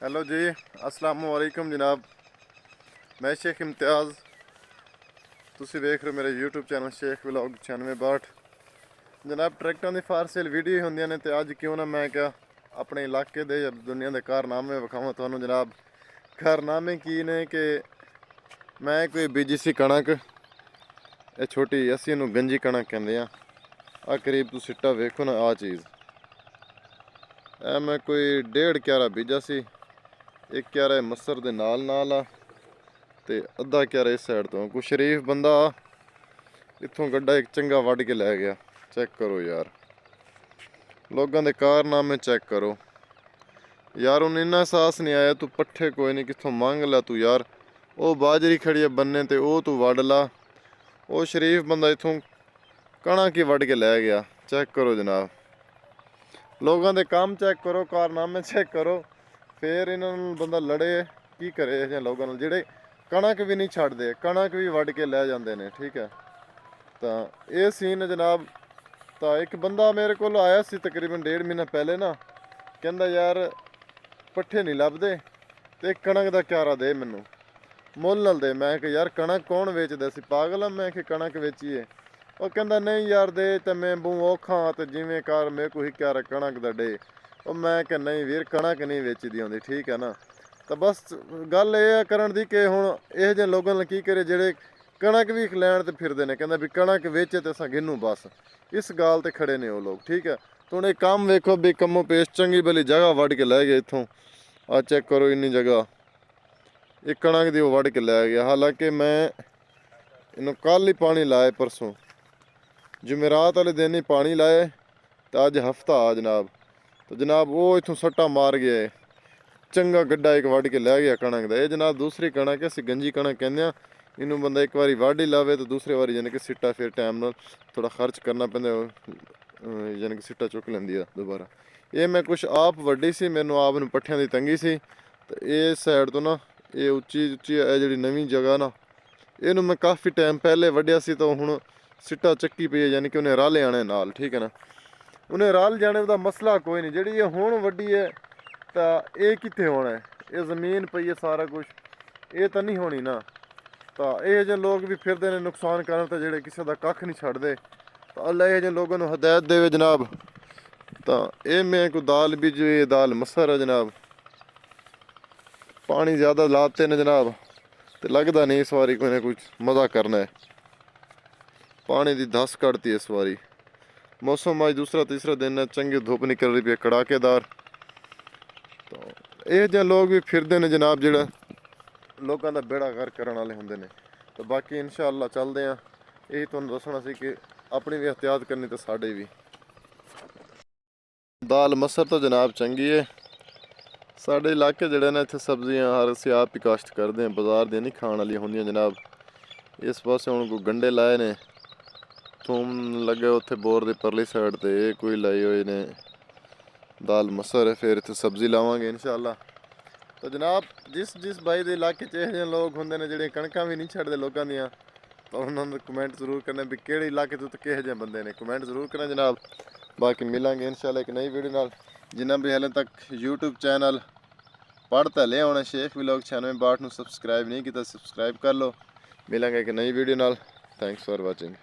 Hello जी, अस्सलाम वालेकुम जनाब। मैं शेख इम्तियाज़, तुसी देख रहे हो मेरे यूट्यूब चैनल शेख व्लॉग 9662। जनाब ट्रैक्टरों की फार सेल वीडियो होंदियां ने ते अज क्यों ना मैं क्या अपने इलाके दे या दुनिया के कारनामे विखावां तुहानू। जनाब कारनामे की ने कि मैं कोई बीजी सी कणक, ये छोटी असी इनू गंजी कणक कहंदे आ। करीब तुम सिट्टा वेखो ना, आ चीज़ मैं कोई 1.5 क्यारा बीजा सी। 1 क्यारा मसर दे नाल नाल आ ते अद्धा क्यारा इस साइड तो। कोई शरीफ बंदा इत्थों गड्ढा एक चंगा वड्ढ के लै गया। चेक करो यार, लोगों के कारनामे चेक करो यार। उन्हें इन्ना एहसास नहीं आया तू पट्ठे कोई नहीं कितों मंग ला तू यार। वो बाजरी खड़ी है बन्ने ते वो तू वड्ढ ला। वो शरीफ बंदा इत्थों कणक ही वड्ढ के लै गया। चेक करो जनाब, लोगों के काम चेक करो, कारनामे चेक करो। फिर इन्होंने बंदा लड़े की करे इह लोगों नाल जेड़े कणक भी नहीं छड्डदे, कणक भी वड्ढ के लै जांदे ने। ठीक है, तो ये सीन है जनाब। तो एक बंदा मेरे को आया सी तकरीबन 1.5 महीना पहले ना, कहंदा यार पट्ठे नहीं लभदे ते कणक दा क्यारा दे मैनू, मुੱਲ नाल दे। मैं कि यार कणक कौन वेचदा सी, पागल आ मैं कि कणक वेचीए। ਉਹ ਕਹਿੰਦਾ नहीं यार दे ਤੇ मैं ਬਹੁਤ ਔਖਾ ਤੇ ਜਿਵੇਂ ਕਰ ਮੇਰੇ ਕੋ ਹੀ क्यारा कणक ਦਾ ਡੇ। ਉਹ ਮੈਂ ਕਿ ਨਹੀਂ ਵੀਰ ਕਣਕ ਨਹੀਂ ਵੇਚਦੀ ਆਉਂਦੀ। ਠੀਕ ਹੈ ਨਾ, ਤਾਂ ਬਸ ਗੱਲ ਇਹ ਆ ਕਰਨ ਦੀ ਕਿ ਹੁਣ ਇਹੋ ਜਿਹੇ ਲੋਕਾਂ ਨਾਲ ਕੀ ਕਰੇ ਜਿਹੜੇ ਕਣਕ ਵੀ ਲੈਣ ਤੇ ਫਿਰਦੇ ਨੇ। ਕਹਿੰਦਾ ਵੀ ਕਣਕ ਵੇਚੇ ਤੇ ਅਸਾਂ ਗਿਨੂੰ ਬਸ, ਇਸ ਗੱਲ ਤੇ ਖੜੇ ਨੇ ਉਹ ਲੋਕ। ਠੀਕ ਹੈ, ਤਾਂ ਹੁਣ ਇਹ ਕੰਮ ਵੇਖੋ ਵੀ ਕੰਮੋਂ ਪੇਸ਼ ਚੰਗੀ ਭਲੀ ਜਗ੍ਹਾ ਵੱਢ ਕੇ ਲੈ ਗਏ ਇੱਥੋਂ। ਆ ਚੈੱਕ ਕਰੋ ਇੰਨੀ ਜਗ੍ਹਾ ਇਹ ਕਣਕ ਦੀ ਉਹ ਵੱਢ ਕੇ ਲੈ ਗਿਆ। ਹਾਲਾਂਕਿ ਮੈਂ ਇਹਨੂੰ ਕੱਲ ਹੀ ਪਾਣੀ ਲਾਇਆ, परसों जुमेरात वाले दिन ही पानी लाए तो अज हफ्ता आ जनाब। तो जनाब वो इथों सट्टा मार गया है, चंगा गड्ढा एक वड्ढ के लै गया कणक का। ये जनाब दूसरी कणक है, असीं गंजी कणक कहंदे आ। इनू बंदा एक बारी वड्ढ ही लावे तो दूसरी बारी यानी कि सिट्टा फिर टाइम नाल थोड़ा खर्च करना पैंदा, यानी कि सिट्टा चुक लैंदी है दोबारा। ये मैं कुछ आप वड्ढी सी, मैनू आप नू पट्ठियां दी तंगी सी। तो ये साइड तो ना ये उच्ची उच्ची है जिहड़ी नवीं जगह ना, इनू मैं काफ़ी टाइम पहले वड्ढिया सी। तो हुण सिट्टा चक्की पई है, यानी कि उन्हें रल आने नाल। ठीक है ना, उन्हें रल जाने का मसला कोई नहीं। जी ये हुण वड्डी है तो ये कित्थे होना है, ये जमीन पई है सारा कुछ, ये तो नहीं होनी ना। तो ये जे लोग भी फिरदे ने नुकसान करन ते जेड़े किसी का कख नहीं छड्डदे। तो अल्लाह ये जे लोगों को हदायत देवे जनाब। तो ये मैं कोई दाल बीजी, ये दाल मसर है जनाब। पानी ज़्यादा लाते ने जनाब, तो लगता नहीं इस बारी कोई ना कुछ मज़ा करना है। पानी की धस कड़ती है इस बारी। मौसम आज दूसरा तीसरा दिन है, चंगी धुप निकल रही है कड़ाकेदार। तो ये जे लोग भी फिरते हैं जनाब, जेड़ा लोगों का बेड़ा गर्क करने वाले होंगे ने। तो बाकी इंशाअल्लाह चलते हैं। यही तुहानू दसना सी कि अपनी भी एहतियात करनी तो साढ़े भी। दाल मसर तो जनाब चंगी है। साढ़े इलाके जेड़े ने इत्थे सब्जियां हर असीं आप ही काश्त करते हैं, बाजार दी नहीं खाण वाली होंदियां जनाब। इस पासे हुण कोई गंढे लाए ने, थूम लगे उत्थे बोर की परली साइड ते, ये कोई लाई हुए ने दाल मसर है। फिर इत्थे सब्जी लावांगे इंशाअल्लाह। तो जनाब जिस जिस भाई के इलाके च इहो जिहे लोग होंदे ने जेह्ड़े कणकां भी नहीं छड्डदे लोकां दियां, तो उन्होंने कमेंट जरूर करना भी किहड़े इलाके तो किहो जिहे बंदे ने, कमेंट जरूर करना जनाब। बाकी मिलांगे इंशाअल्लाह एक नई वीडियो नाल। जिन्हां भी हाले तक यूट्यूब चैनल पढ़ता ले होना शेख व्लॉग 9662 सब्सक्राइब नहीं किया, सब्सक्राइब कर लो। मिलांगे एक नई वीडियो नाल। Thanks for watching.